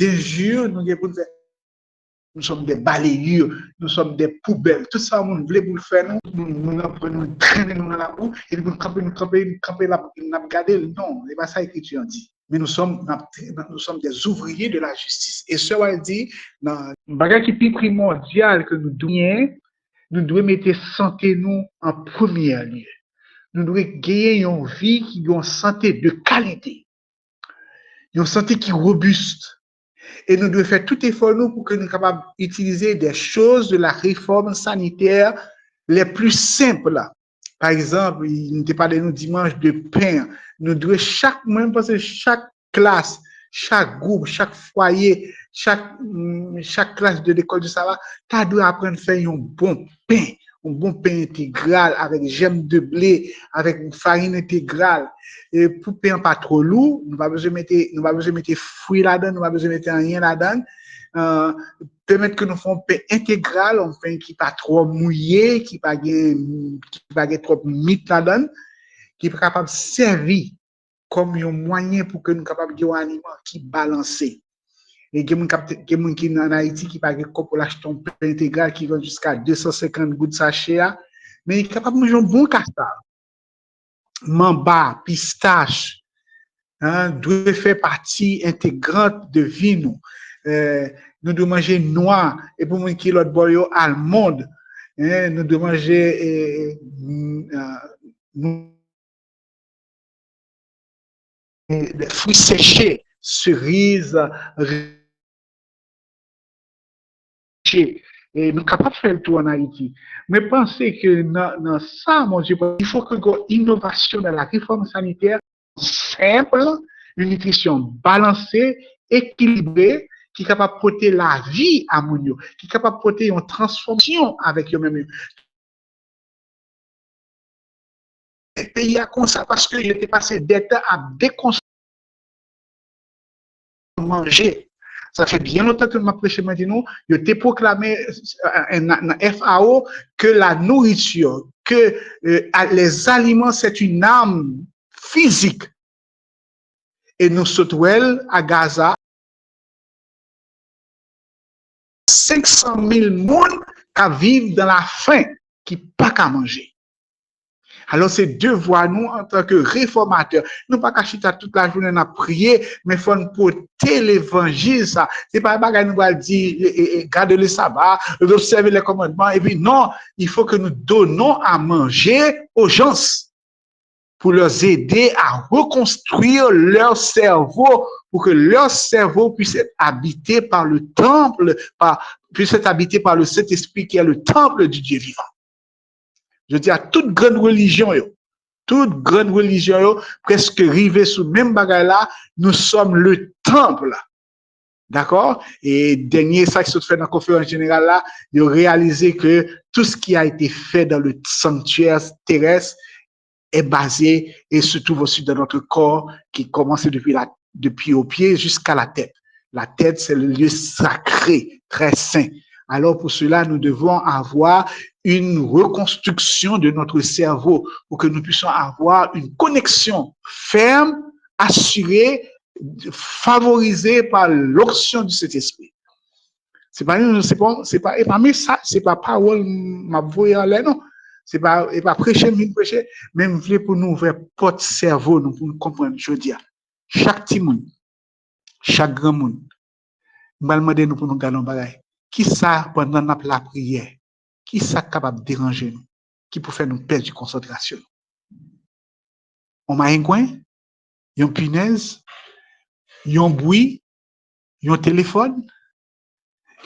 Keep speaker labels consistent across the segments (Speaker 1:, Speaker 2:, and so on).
Speaker 1: d'injures, nous sommes des balayures, nous sommes des poubelles. Tout ça, on voulait pour le faire, nous traîner dans la boue, et nous camper, nous garder. Non, c'est pas ça l'écriture dit. Mais nous sommes des ouvriers de la justice. Et ce qu'on dit, dans le bagage qui est plus primordial que nous devons mettre santé nous en premier lieu. Nous devons gagner une vie qui a une santé de qualité, une santé qui est robuste. Et nous devons faire tout effort nous pour que nous soyons capables d'utiliser des choses de la réforme sanitaire les plus simples. Par exemple, il n'était pas de nous dimanche de pain. Nous devons même parce que chaque classe, chaque groupe, chaque foyer, chaque classe de l'école de Sava, tu dois apprendre à faire un bon pain intégral avec gemme de blé, avec une farine intégrale. Et pour pain pas trop lourd, nous pas besoin de mettre fruits là-dedans, nous pas besoin de mettre rien là-dedans. Permettre que nous fassions pain intégral, un pain qui pas trop mouillé, qui pas trop mythe là-dedans, qui est capable de servir comme un moyen pour que nous soyons capables de un aliment qui est balancé. Et il y a des gens qui en Haïti qui pas pour l'acheter un pain intégral qui va jusqu'à 250 gouttes sachet, mais il est capable de manger un bon castar. Mamba, pistache, doit faire partie intégrante de vie nous. Nous devons manger noix et pour moi qui l'autre boyo almond, nous devons manger des fruits séchés, cerises, et nous sommes capables de faire le tour en Haïti. Mais pensez que dans ça, mon Dieu, il faut que une innovation dans la réforme sanitaire simple, une nutrition balancée, équilibrée, qui est capable de porter la vie à mon Dieu, qui est capable de porter une transformation avec eux-mêmes. Le pays a comme ça parce qu'il était passé des temps à déconstruire manger. Ça fait bien longtemps que je prêché maintenant, je t'ai proclamé dans FAO que la nourriture, que les aliments, c'est une arme physique. Et nous sommes à Gaza, 500 000 personnes qui vivent dans la faim, qui n'ont pas qu'à manger. Alors, c'est devoir nous, en tant que réformateurs, nous pas cacher toute la journée à prier, mais il faut nous porter l'évangile, ça. C'est pas un bagage nous va dire, garder le sabbat, observer les commandements, et puis non, il faut que nous donnons à manger aux gens pour leur aider à reconstruire leur cerveau, pour que leur cerveau puisse être habité par le temple, puisse être habité par le Saint-Esprit qui est le temple du Dieu vivant. Je dis à toute grande religion, presque rivée sous le même bagage là, nous sommes le temple. D'accord? Et dernier, ça qui se fait dans la conférence générale là, de réaliser que tout ce qui a été fait dans le sanctuaire terrestre est basé et se trouve aussi dans notre corps qui commence depuis au pied jusqu'à la tête. La tête, c'est le lieu sacré, très saint. Alors pour cela, nous devons avoir une reconstruction de notre cerveau pour que nous puissions avoir une connexion ferme, assurée, favorisée par l'onction de cet esprit. C'est pas et parmi ça, c'est pas parole m'a voyé en l'air, non. C'est pas prêcher, même pour nous ouvrir porte cerveau, nous pour nous comprendre, je dis, chaque petit monde, chaque grand monde, nous allons demander nous pour nous garder un bagage. Qui ça pendant la prière? Qui ça capable de déranger nous? Qui peut faire nous perdre de concentration? On m'a un coin, un punaise, un bruit, un téléphone.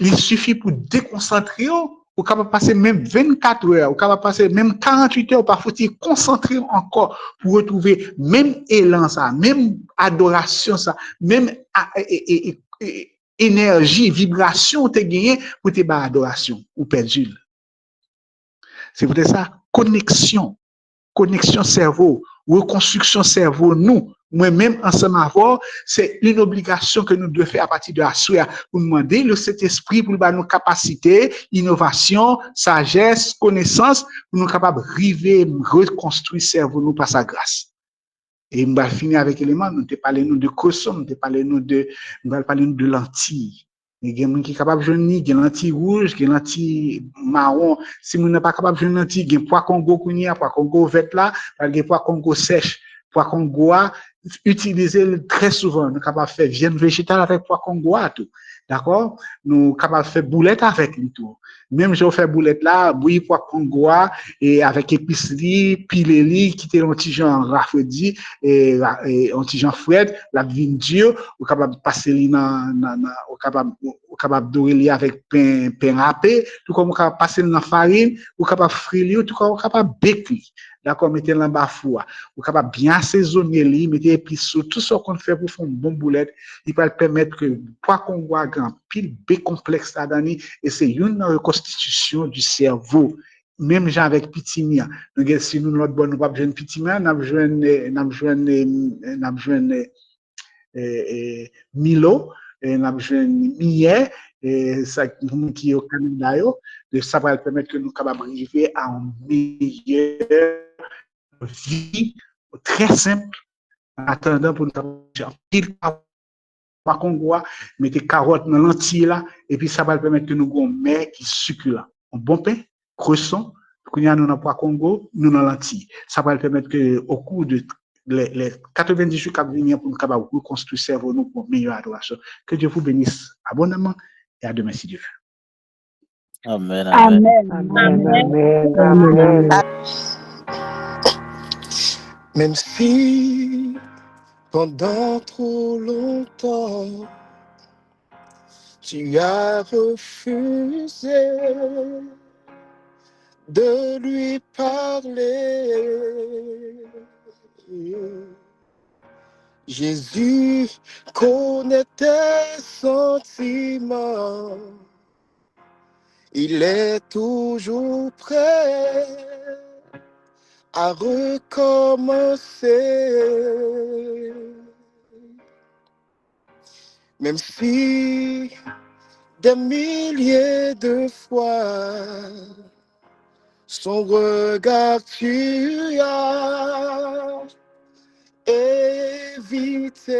Speaker 1: Il suffit pour déconcentrer, ou capable passer même 24 heures, ou capable passer même 48 heures, parfois il concentrer encore pour retrouver même élan ça, même adoration ça, même énergie, vibration te gagné pour te ba adoration ou perdu. C'est pour ça connexion cerveau, reconstruction cerveau nous moi-même ensemble avoir, c'est une obligation que nous devons faire à partir de la soirée pour demander le Saint-Esprit pour nous nos capacités, innovation, sagesse, connaissance pour nous capables de reconstruire cerveau nous par sa grâce. Et on va finir avec l'élément, nous te parlé nous de croissant, nous te parlé nous de, nous va parler nous de lentilles. Il y a des gens qui sont capables de jouer des lentilles rouges, des lentilles marron. Si vous n'êtes pas capable de jouer des lentilles, il y a des pois Congo kounia, pois Congo vert là, des pois Congo sèche, pois Congo utilisé très souvent. Nous sommes capables de faire viande végétale avec pois Congo tout. D'accord? Nous sommes capables de faire boulette avec lui tout. Même si on fait boulette là, bouillir pois Congo et avec épicerie, pileli, quitter l'antigen rafraîchi et antigen frais, la vigne dure, ou capable de passer ou capable dorer avec pain râpé, tout comme on capable passer dans farine, ou capable frire, tout comme on capable baker. D'accord, mettez dans bas four. Ou capable bien assaisonner li, mettez épices sur tout ce qu'on fait pour faire une bonne boulette, il va permettre que poids qu'on voit grand pile B complexe là dedans et c'est une reconstitution du cerveau. Même gens avec petit mien. Si nous notre bonne nous pas besoin de petit mien, n'a besoin Milo, n'a besoin Mier et ça qui est au Canada ça va permettre que nous capables arriver à une meilleure vie très simple en attendant pour nous pile pas qu'on voit mettez carottes dans lentilles là et puis ça va permettre que nous ayons un mets qui succulent un bon pain croissant qu'on y a nous dans pois Congo nous dans lentilles ça va permettre que au cours de les 90 jours qui viennent pour nous capable reconstruire le cerveau nous pour meilleure adoration que Dieu vous bénisse abondamment et à demain si Dieu veut.
Speaker 2: Amen, amen.
Speaker 3: Amen.
Speaker 4: Amen,
Speaker 3: Amen.
Speaker 4: amen, amen.
Speaker 5: Même si pendant trop longtemps tu as refusé de lui parler, Jésus connaît tes sentiments, il est toujours prêt à recommencer. Même si des milliers de fois son regard tu as évité,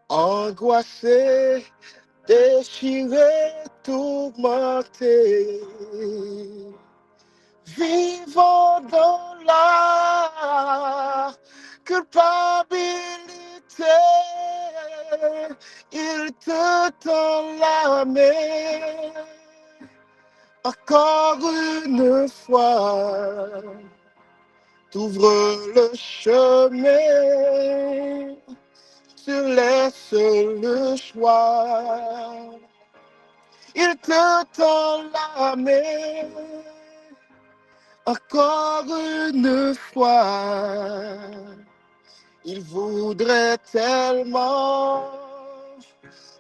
Speaker 5: angoissé, déchiré, tourmenté, vivant dans la culpabilité, il te tend la main encore une fois, t'ouvre le chemin, tu laisses le choix, il te tend la main encore une fois, il voudrait tellement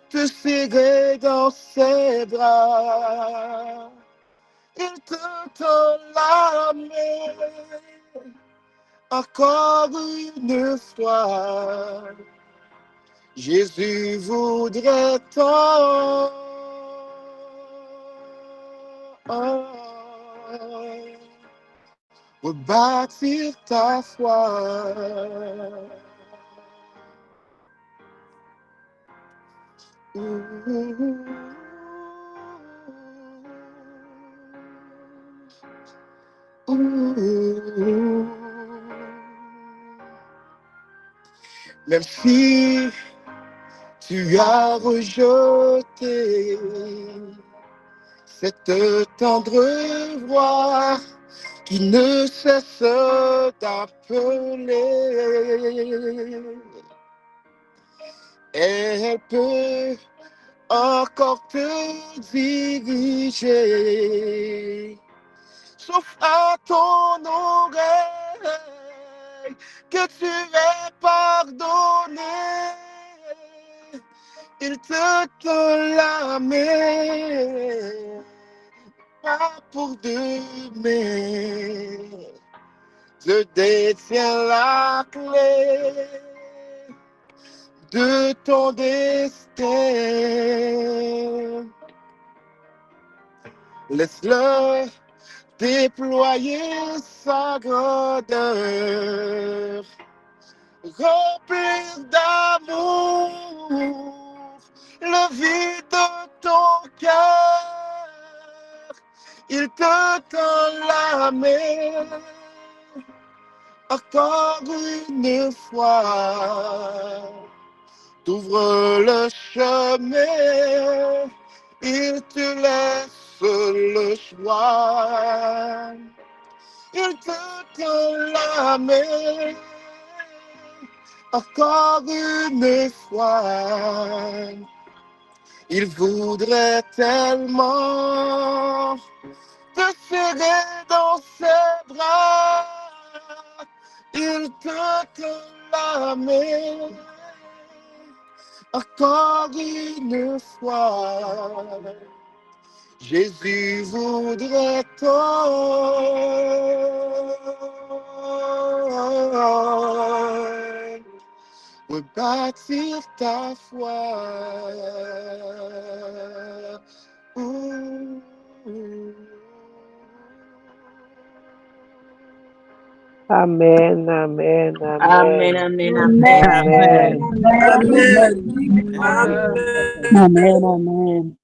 Speaker 5: te serrer dans ses bras. Il te tend la main encore une fois. Jésus voudrait tant rebâtir ta foi. Même si tu as rejeté cette tendre voix qui ne cesse d'appeler, elle peut encore te diriger, sauf à ton oreille que tu es pardonné. Il te tend la main, pas pour demain. Je détiens la clé de ton destin. Laisse-le déployer sa grandeur, remplir d'amour le vide de ton cœur. Il te tend la main encore une fois. T'ouvres le chemin, il te laisse le choix. Il te tend la main encore une fois. Il voudrait tellement te serrer dans ses bras. Il te tend la main encore une fois. Jésus voudrait tant rebâtir ta foi.
Speaker 2: Amen, amen,
Speaker 3: Amen,
Speaker 2: amen.
Speaker 3: amen,
Speaker 2: Amen.
Speaker 3: amen,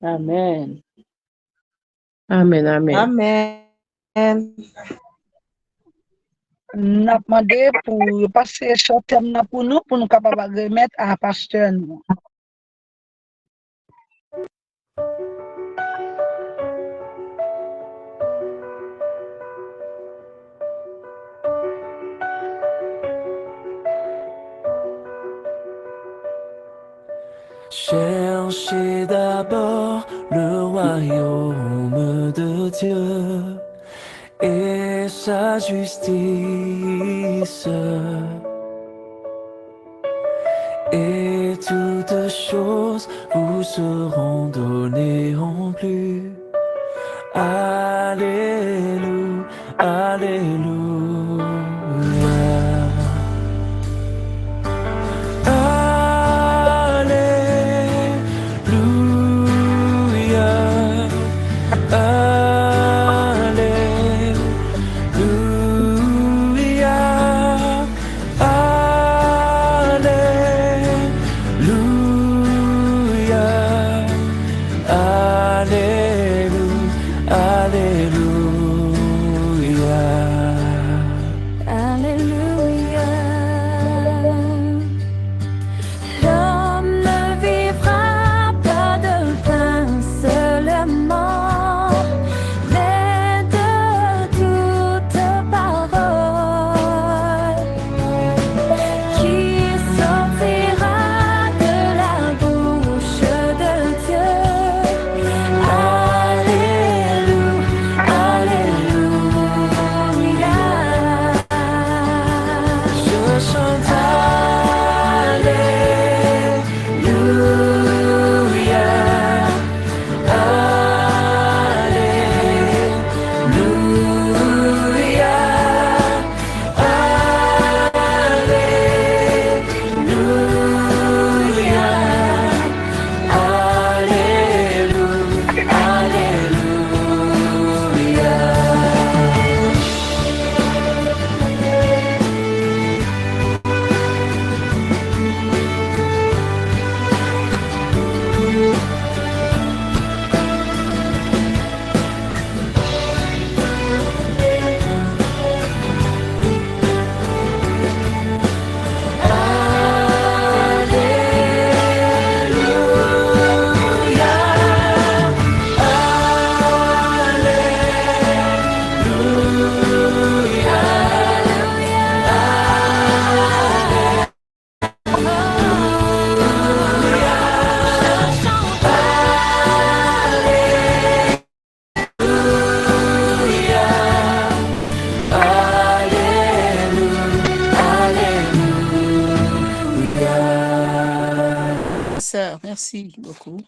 Speaker 3: amen.
Speaker 2: Amen, amen.
Speaker 4: Amen. N'a demandé pour passer ce thème pour nous capables de remettre à pasteur nous.
Speaker 6: Cherchez d'abord le royaume de Dieu et sa justice, et toutes choses vous seront données en plus. Alléluia, alléluia.
Speaker 3: Merci beaucoup.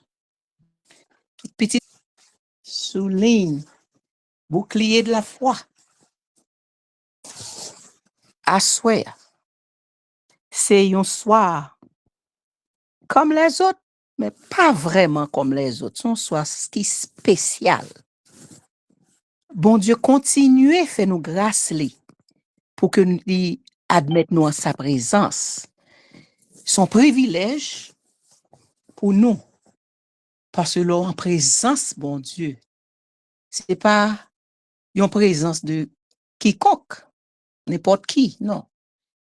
Speaker 3: Petite souligne, bouclier de la foi. Assoir, c'est un soir comme les autres, mais pas vraiment comme les autres. C'est un soir qui est spécial. bon Dieu continue fait nous grâce li pour que nous admettons nous en sa présence. Son privilège pour nous. Parce que là, en présence, bon Dieu, c'est pas une présence de quiconque, n'importe qui, non.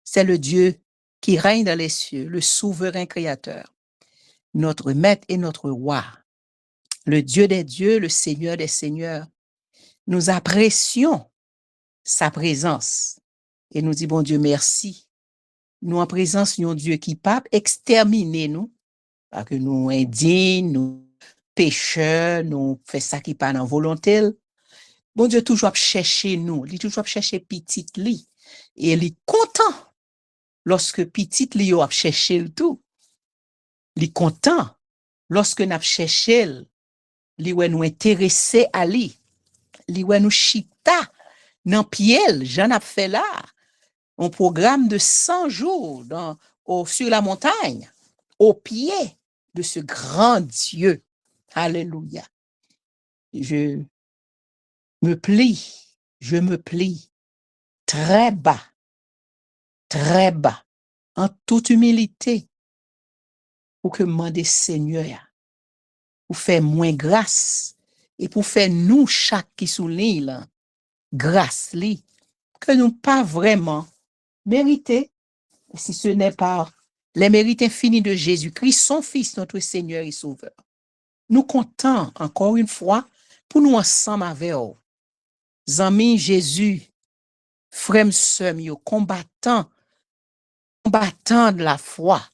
Speaker 3: C'est le Dieu qui règne dans les cieux, le souverain créateur, notre maître et notre roi, le Dieu des dieux, le Seigneur des seigneurs. Nous apprécions sa présence et nous disons, bon Dieu, merci. Nous en présence d'un Dieu qui pas exterminer nous, parce que nous indignes, nous pécheurs, nous fait ça qui pas dans volonté. Bon Dieu toujours chercher nous, il toujours chercher petit li et il est content lorsque petit li a cherché le tout. Il est content lorsque n'a cherché li ouais nous intéressé à lui. Li ouais nous chita dans pied, j'en a fait là un programme de 100 jours sur la montagne au pied de ce grand Dieu. Alléluia. Je me plie très bas, en toute humilité, pour que demander Seigneur, pour faire moins grâce, et pour faire nous, chaque qui sous l'île, grâce, que nous pas vraiment mérité, si ce n'est pas les mérites infinis de Jésus-Christ, son Fils, notre Seigneur et Sauveur. Nous comptons encore une fois pour nous ensemble avec eux. Amis Jésus, frères sœurs, combattants de la foi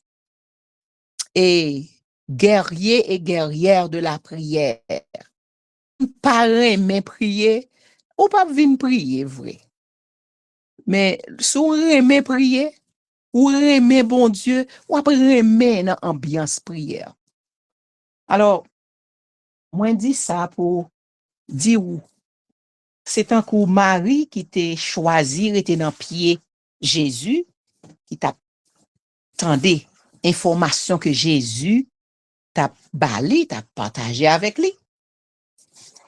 Speaker 3: et guerriers et guerrières de la prière. Pas aimer prier, ou pas venir prier, vrai. Mais si on aime prier, ou aime bon Dieu, ou après aimer dans l'ambiance prière. Alors, moi dis ça pour dire où c'est un coup Marie qui t'a choisi, était dans pied Jésus, qui t'a tendé information que Jésus t'a bali, t'a partagé avec lui.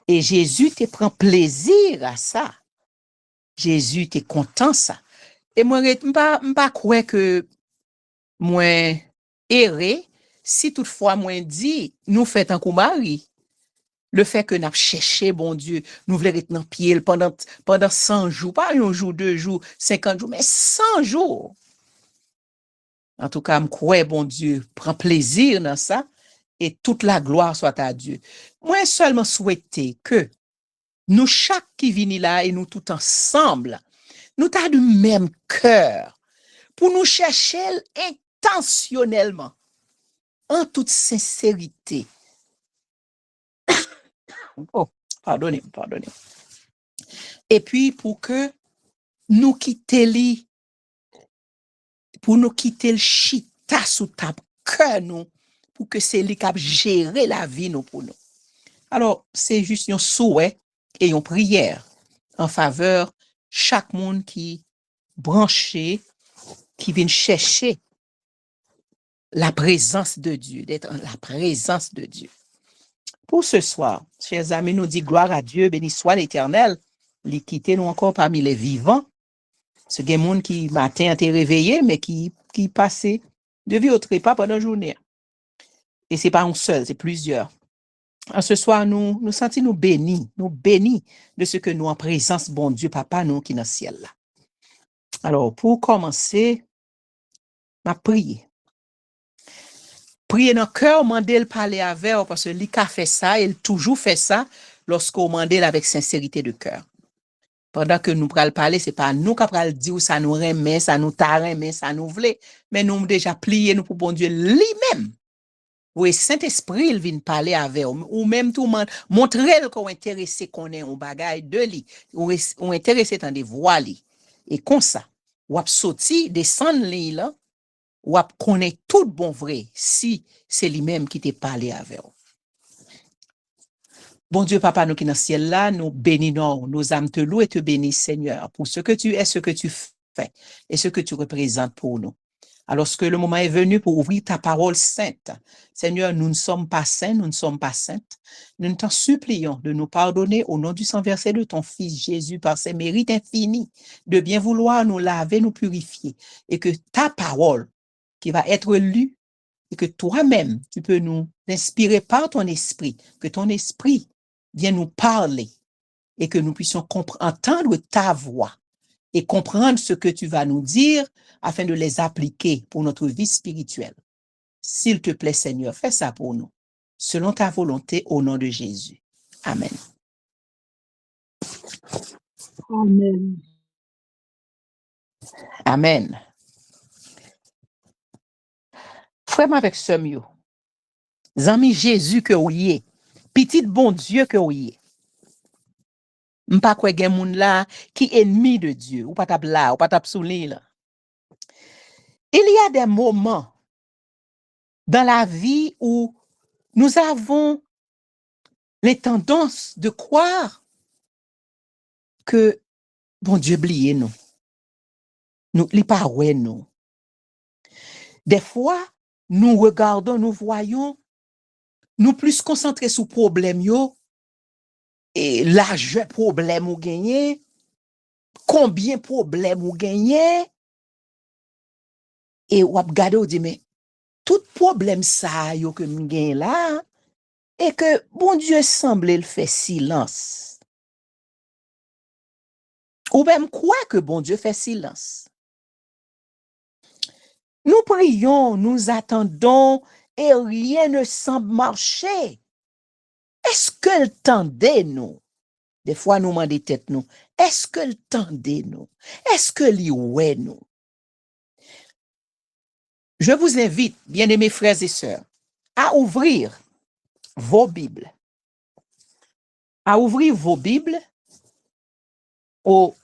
Speaker 3: Et Jésus te prend plaisir à ça. Jésus t'est content ça. Et moi, m'pa croire que moi erré, si toutefois moi dit, nous fait un coup Marie. Le fait que nous cherché, bon Dieu, nous voulons être dans pied pendant 100 jours, pas un jour, 2 jours, 50 jours, mais 100 jours. En tout cas, je crois, bon Dieu, prend plaisir dans ça et toute la gloire soit à Dieu. Moi, seulement souhaiter que nous, chaque qui vient là et nous tout ensemble, nous avons du même cœur pour nous chercher intentionnellement, en toute sincérité. Oh, pardonnez. Et puis, pour que nous quittions le chita sous ta cœur, nous, pour que c'est lui qui a géré la vie nous pour nous. Alors, c'est juste un souhait et une prière en faveur chaque monde qui branché, qui vient chercher la présence de Dieu, d'être en la présence de Dieu. Pour ce soir, chers amis, nous dit gloire à Dieu, béni soit l'Éternel, il quitte nous encore parmi les vivants. Ce des monde qui matin a été réveillé, mais qui passait de vie au trépas pendant la journée. Et c'est pas un seul, c'est plusieurs. En ce soir, nous sentons nous bénis de ce que nous en présence, bon Dieu, Papa, nous qui dans le ciel là. Alors, pour commencer, ma prière. Prier dans le cœur, demander le parler avec, parce que lui a fait ça, il toujours fait ça lorsqu'on demande avec sincérité de cœur. Pendant que nous pral parler, c'est pas nous qui pral dire ça nous remet, ça nous tarremet, ça nous voulait, mais nous déjà plié nous pour bon Dieu lui-même. Oui, Saint-Esprit, il vient parler avec ou même tout montrer qu'on intéressé qu'on est un bagage de lui, ou intéressé dans des voies li. Et comme ça, ou ap sorti descendre li là, ou ap connaît tout bon vrai si c'est lui-même qui t'a parlé avec vous. Bon Dieu, Papa, nous qui dans le ciel là, nous bénissons, nos âmes te louent et te bénissent, Seigneur, pour ce que tu es, ce que tu fais et ce que tu représentes pour nous. Alors que le moment est venu pour ouvrir ta parole sainte. Seigneur, nous ne sommes pas saints, nous ne sommes pas saintes. Nous t'en supplions de nous pardonner au nom du sang versé de ton Fils Jésus par ses mérites infinis, de bien vouloir nous laver, nous purifier, et que ta parole qui va être lue, et que toi-même, tu peux nous inspirer par ton esprit, que ton esprit vienne nous parler, et que nous puissions entendre ta voix et comprendre ce que tu vas nous dire afin de les appliquer pour notre vie spirituelle. S'il te plaît, Seigneur, fais ça pour nous, selon ta volonté, au nom de Jésus. Amen.
Speaker 4: Amen.
Speaker 3: Amen. Frère avec ce mieux, zami Jésus que ou yé, petit bon Dieu que ou yé. M'pa kwe gen moun la qui ennemi de Dieu, ou pas tap là, ou pas tap souli là. Il y a des moments dans la vie où nous avons les tendances de croire que bon Dieu oublié nous. Nous li pa wè nous. Des fois, nous regardons, nous voyons, nous plus concentrés sur problème yo et large problème ou gagné, combien problème ou gagné et ou ap gade ou di mais tout problème ça yo que m'gagne là et que bon Dieu semble le fait silence. Ou même quoi que bon Dieu fait silence. Nous prions, nous attendons et rien ne semble marcher. Est-ce que le tendait nous? Des fois, nous demandons tête nous. Est-ce que le tendait nous? Est-ce que li ouais nous? Je vous invite, bien-aimés frères et sœurs, à ouvrir vos Bibles. À ouvrir vos Bibles au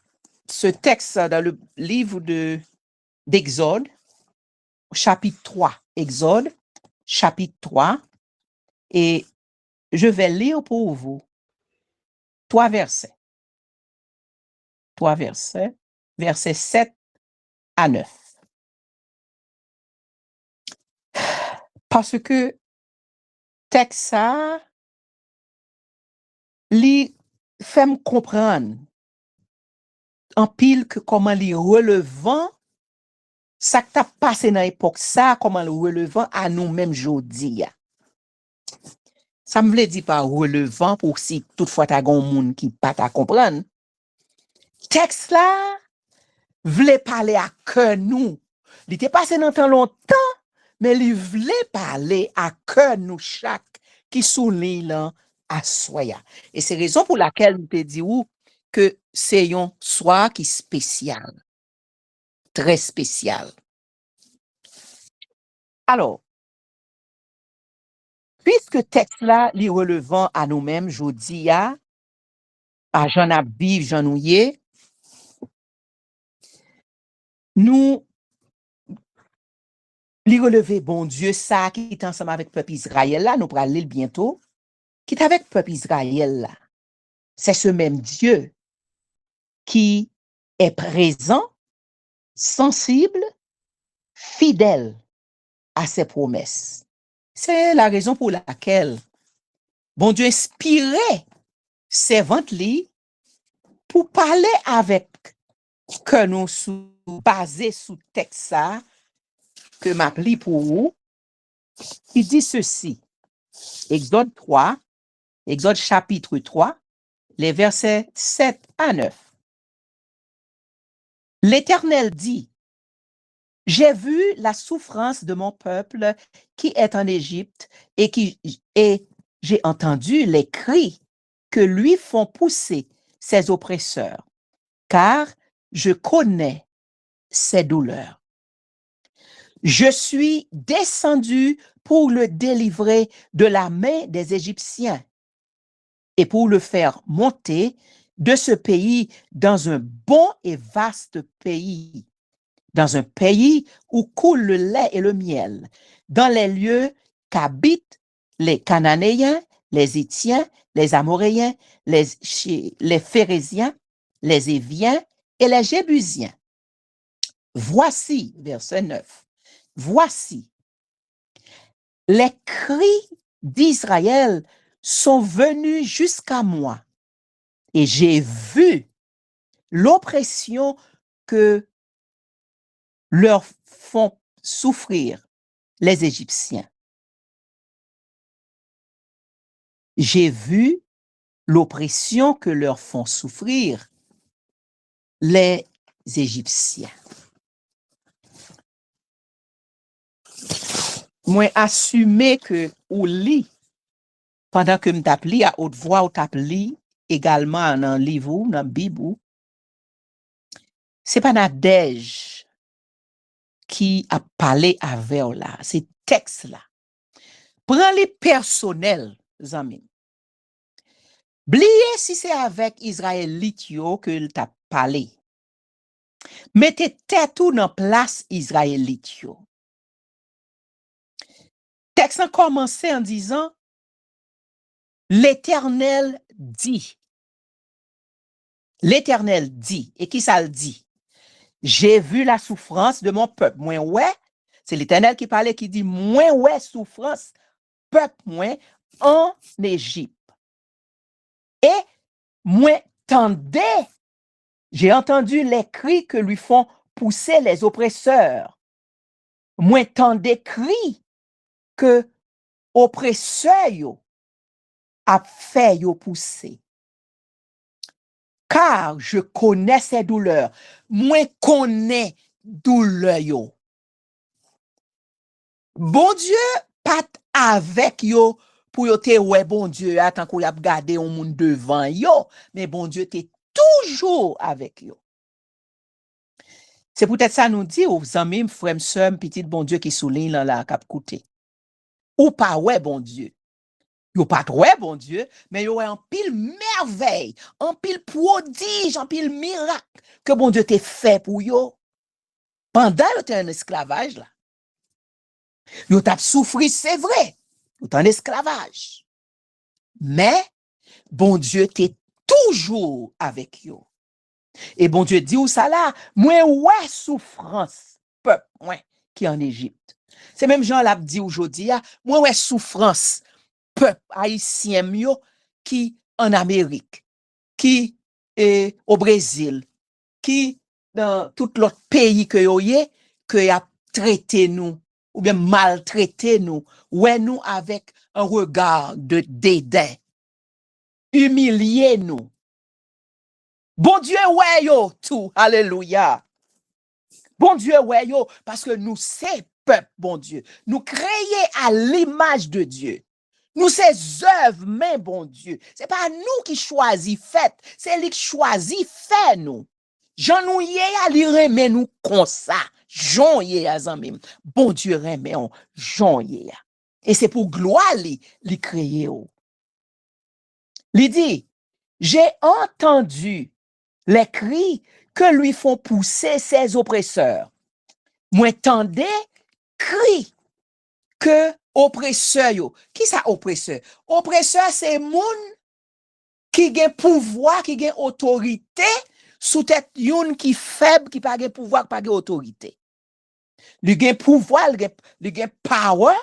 Speaker 3: ce texte dans le livre d'Exode, chapitre 3. Exode, chapitre 3. Et je vais lire pour vous 3 versets. 3 versets, versets 7 à 9. Parce que texte ça, li fait me comprendre en pile que comment li relevant ça qui t'a passé dans l'époque ça, comment le relevant à nous-mêmes aujourd'hui. Ça me voulait dire pas relevant pour si toutefois t'as gon monde qui pas ta comprendre. Texte là voulait parler à cœur nous. Il était passé dans temps longtemps, mais il voulait parler à cœur nous chaque qui sous l'île à soya. Et c'est raison pour laquelle je te dis que c'est un soir qui spécial. Très spécial. Alors, puisque texte là li relevant à nous-mêmes, je dis à Jean Abib, Jean Nouye, nous li relever bon Dieu ça qui est ensemble avec peuple Israël là, nous pral lire bientôt, qui est avec peuple Israël là. C'est ce même Dieu qui est présent, sensible, fidèle à ses promesses. C'est la raison pour laquelle bon Dieu inspirait servante li pour parler avec que nous basé sous texte ça que m'a pris pour vous. Il dit ceci. Exode 3, Exode chapitre 3, les versets 7 à 9. L'Éternel dit: j'ai vu la souffrance de mon peuple qui est en Égypte et j'ai entendu les cris que lui font pousser ses oppresseurs, car je connais ses douleurs. Je suis descendu pour le délivrer de la main des Égyptiens et pour le faire monter de ce pays dans un bon et vaste pays, dans un pays où coule le lait et le miel, dans les lieux qu'habitent les Cananéens, les Hétiens, les Amoréens, les Phéréziens, les Éviens et les Jébusiens. Voici, verset 9, voici, les cris d'Israël sont venus jusqu'à moi et j'ai vu l'oppression que leur font souffrir les Égyptiens. J'ai vu l'oppression que leur font souffrir les Égyptiens. Moi, assumer que ou lit pendant que me tape li à haute voix ou tape li également dans le livre, dans la Bible, c'est pas Nadège qui a parlé avec là, c'est texte là. Prends les personnels, amis. Bliez si c'est avec Israélite yo que il t'a parlé. Mettez tête tout dans place Israélite yo. Texte a commencé en disant l'Éternel dit. L'Éternel dit. Et qui ça le dit? J'ai vu la souffrance de mon peuple. Moi, ouais, c'est l'Éternel qui parlait, qui dit, moi, ouais, souffrance, peuple, moi, en Égypte. Et moi, tendez, j'ai entendu les cris que lui font pousser les oppresseurs. Moi, tendez cris que oppresseurs yo a fait yo pousser. Car je connais ces douleurs. Moi, connais douleur yo. Bon Dieu, pas avec yo pour yo te ouais bon Dieu, attends qu'on y a gardé un monde devant yo, mais bon Dieu t'es toujours avec yo. C'est peut-être ça nous dit aux amis, frères, sœurs, petit bon Dieu qui souligne là la cap côté. Ou pas ouais bon Dieu. Yo pas ouais bon Dieu, mais yo ouais en pile merveille, en pile prodige, en pile miracle que bon Dieu t'est fait pour yo. Pendant yo t'es en esclavage là. Yo t'a souffri, c'est vrai. Yo t'es en esclavage. Mais bon Dieu t'est toujours avec yo. Et bon Dieu dit ou ça là, moi ouais souffrance, peuple, moi qui en Égypte. C'est même Jean l'a dit aujourd'hui, moi ouais souffrance, peuple haïtien yo qui en Amérique, qui est au Brésil, qui dans tout l'autre pays que yo y a traité nous ou bien maltraité nous, ouais nous avec un regard de dédain, humilié nous. Bon Dieu, ouais yo, tout, alléluia. Bon Dieu, ouais yo, parce que nous c'est peuple, bon Dieu. Nous créés à l'image de Dieu. Nous c'est œuvres, mais bon Dieu. C'est pas nous qui choisit fait, c'est lui qui choisit fait nous. Jean nous y a li remet nous comme ça. Jean y a zanmim. Bon Dieu remet on, Jean y a. Et c'est pour gloire li créé. Li dit, j'ai entendu les cris que lui font pousser ses oppresseurs. Moi tendez cris que oppresseur yo. Qui ça oppresseur? Oppresseur c'est moun qui gen pouvoir, qui gen autorité sous tête yon qui faible, qui pas gen pouvoir, pas gen autorité. Lui gen pouvoir, lui gen power,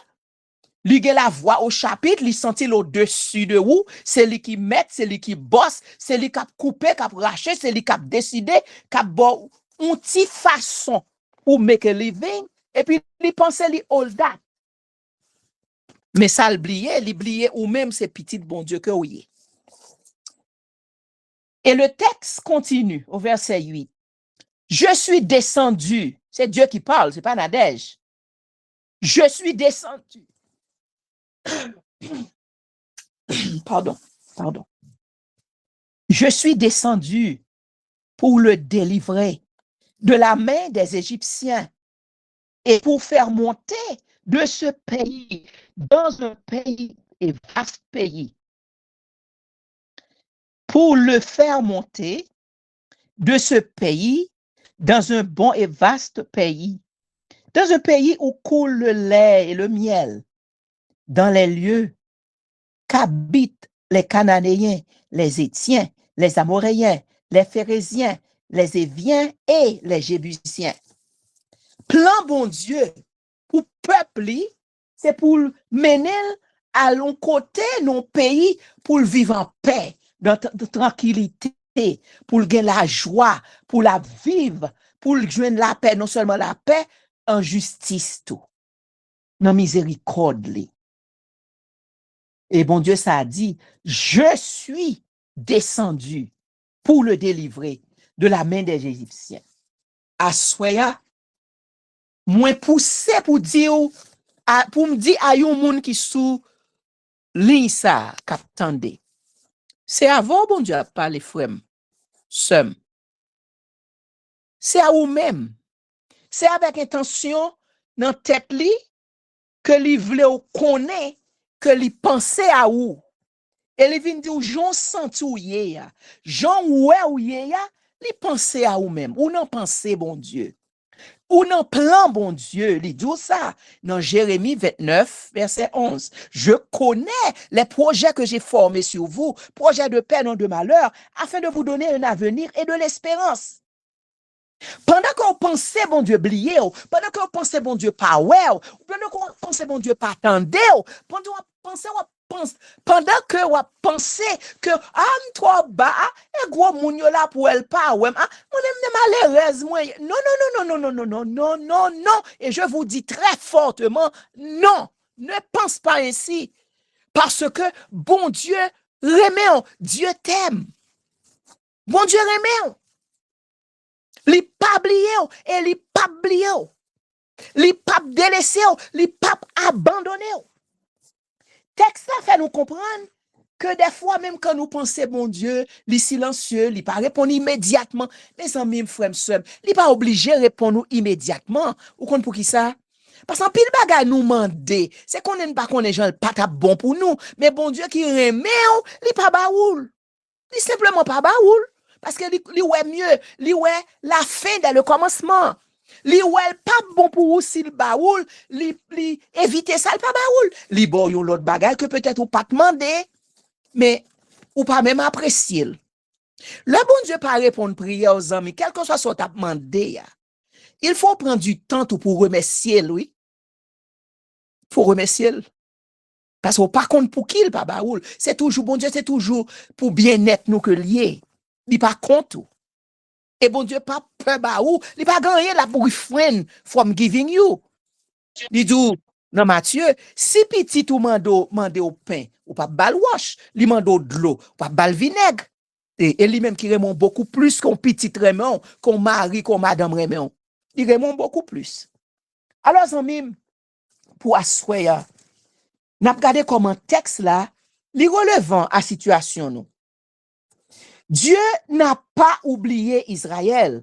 Speaker 3: lui gen la voix au chapitre, lui sentit au-dessus de vous, c'est lui qui met, c'est lui qui bosse, c'est lui qui a coupé, qui a raché, c'est lui qui a décidé, qui a bon une petite façon pour make a living, et puis il pensait lui all that. Mais ça l'oublier ou même c'est petit bon Dieu que oui. Et le texte continue au verset 8. Je suis descendu, c'est Dieu qui parle, c'est pas Nadège. Je suis descendu. Pardon. Je suis descendu pour le délivrer de la main des Égyptiens et pour faire monter de ce pays dans un pays et vaste pays. Pour le faire monter de ce pays dans un bon et vaste pays, dans un pays où coule le lait et le miel, dans les lieux qu'habitent les Cananéens, les Hétiens, les Amoréens, les Phérésiens, les Éviens et les Jébusiens. Plan bon Dieu peuple, c'est pour mener à l'on côté, non pays, pour vivre en paix, dans tranquillité, pour gagner la joie, pour la vivre, pour joindre la paix, non seulement la paix, en justice tout, dans miséricorde. Et bon Dieu, ça a dit, je suis descendu pour le délivrer de la main des Égyptiens. Assoya, moi poussé pour dire, pour me dire à yon moun qui sous ligne ça, captande. C'est avant, bon Dieu, a parlé frère, seum. C'est à vous-même. C'est avec intention dans tête li que li vle ou connaît que li pense à ou. Et li vin di ou jon senti ou ye ya. Jon ouè ou ye ya, li pense à ou même. Ou non pense, bon Dieu. Ou non plan, bon Dieu. Li dit ça dans Jérémie 29, verset 11. Je connais les projets que j'ai formés sur vous, projets de paix, non de malheur, afin de vous donner un avenir et de l'espérance. Pendant qu'on pensait, bon Dieu, blier, pendant qu'on pensait, bon Dieu, pas ouais, pendant qu'on pensait, bon Dieu, pas attendre, pendant qu'on pendant que on pensait que toi bas et gros moun yo là pour elle pas ouais mon malheureuse moi non et je vous dis très fortement non, ne pense pas ainsi parce que bon Dieu remet, Dieu t'aime, bon Dieu remet, li pas blier et li pas blier, li pas délaisser, li pas abandonner. Texte ça fait nous comprendre que des fois, même quand nous pensons, bon Dieu, li silencieux, li pas répondre immédiatement. Mes amis, frères, sœurs, li pas obligé de répondre immédiatement. Ou compte pour qui ça? Parce qu'en pile bagay nous demander, c'est qu'on n'est pas qu'on est gens pas bon pour nous, mais bon Dieu qui remet, li pas baoul. Li simplement pas baoul. Parce que li ouais mieux, li ouais la fin dans le commencement. Li ouel pas bon pour ou s'il baoul, li éviter ça pas baoul. Li bon yon l'autre bagay que peut-être ou pas demander, mais ou pas même apprécier. Le bon Dieu pas répondre prière aux amis, quel que soit ce que demandé. Il faut prendre du temps pour remercier lui. Faut remercier. Parce qu'on pas compte pour qui il pas baoul. C'est toujours bon Dieu, c'est toujours pour bien-être nous que lié. Il pas compte tout. Et bon Dieu pas peur ba ou, il pas gagné la pour refrain from giving you. Il dit non Matthieu, si petit ou mande au pain, ou pas bal wash, li mande de l'eau, ou pas bal vinaigre. Et lui même qui remont beaucoup plus qu'on petit remont, qu'on mari, qu'on madame remont. Il remont beaucoup plus. Alors amis, pour assoya, n'a regardé comment texte là, li relevant à situation nous. Dieu n'a pas oublié Israël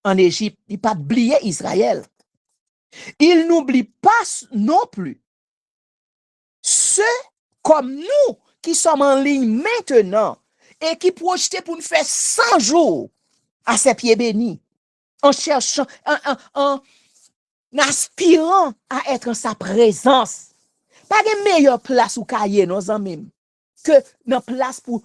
Speaker 3: en Égypte. Il n'a pas oublié Israël. Il n'oublie pas non plus ceux comme nous qui sommes en ligne maintenant et qui projetent pour nous faire 100 jours à ses pieds bénis, en cherchant, en aspirant à être en sa présence. Pas de meilleure place où cahier nos amis que dans place pour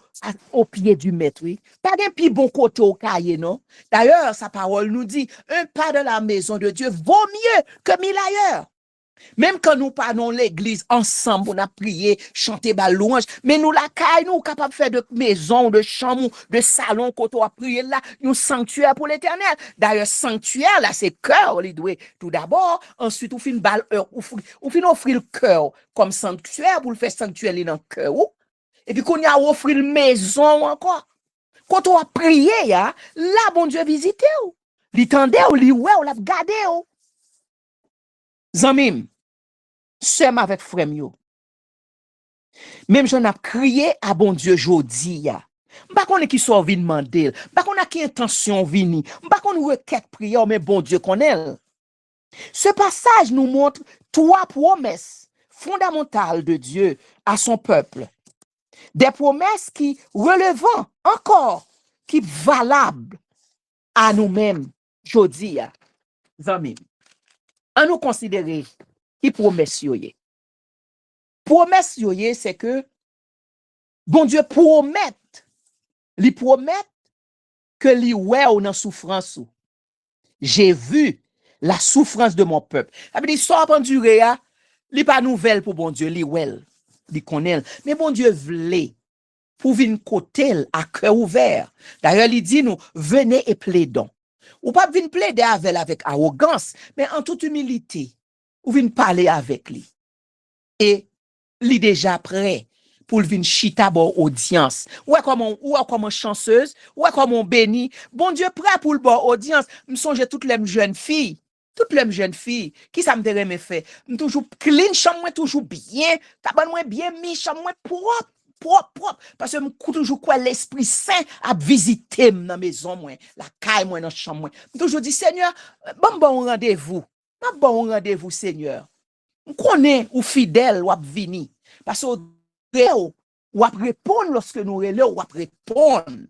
Speaker 3: au pied du maître, oui. Pas d'un plus bon côté au cahier, non? D'ailleurs, sa parole nous dit, un pas de la maison de Dieu vaut mieux que 1000 ailleurs. Même quand nous parlons l'église ensemble, on a prié, chanté bal louange, mais nous la caille, nous capables de faire de maison, de chambre, de salon, quand on a prié là, nous sanctuaire pour l'éternel. D'ailleurs, sanctuaire là, c'est cœur, il doit tout d'abord, ensuite, on fait une balle, on fait offrir le cœur comme sanctuaire pour le faire sanctuaire dans le cœur. Et puis, qu'on a offert une maison encore. Quand on a prié, là, bon Dieu visité ou. Li tendait ou, li ouais, ou l'a gardé ou. Zamim, sem avec frère yo. Même j'en a crié à bon Dieu jodi ya. M'pa konn qui soit vinn mandel, m'pa konn qui intention vini, m'pa konn requête prière mais bon Dieu connaît. Ce passage nous montre 3 promesses fondamentales de Dieu à son peuple. Des promesses qui relevant encore, qui valables à nous-mêmes, jodi ya. Zamim. À nous considérer qui promesse yoye. Promesse yoye, c'est que bon Dieu promet que li ouais ou nan souffrance ou. J'ai vu la souffrance de mon peuple. Ça veut dire, ça enduré, li pas nouvelle pour bon Dieu, li well, li connaît. Mais bon Dieu voulait pour venir côté à cœur ouvert. D'ailleurs, il dit nous, venez et plaidons. Ou pas venir plaider avec arrogance, mais en toute humilité, ou venir parler avec lui. Et li déjà prêt pour venir chita bon audience. Ou comme chanceuse, ou comme on béni. Bon Dieu prêt pour le bon audience. Me songe toutes les jeunes filles. Toutes les jeunes filles, qui ça me dirait me fait? Toujours clean, chambre toujours bien, taban moins bien mis, chambre moins propre. Parce que je toujours quoi l'Esprit Saint à visiter dans la maison, moi, la caille, moi, dans la chambre. Moi. Toujours dit, Seigneur, bon rendez-vous. Bon rendez-vous, Seigneur. On connaît ou fidèle ou venir. Parce que ou répondre lorsque nous relèvons, ou répondre.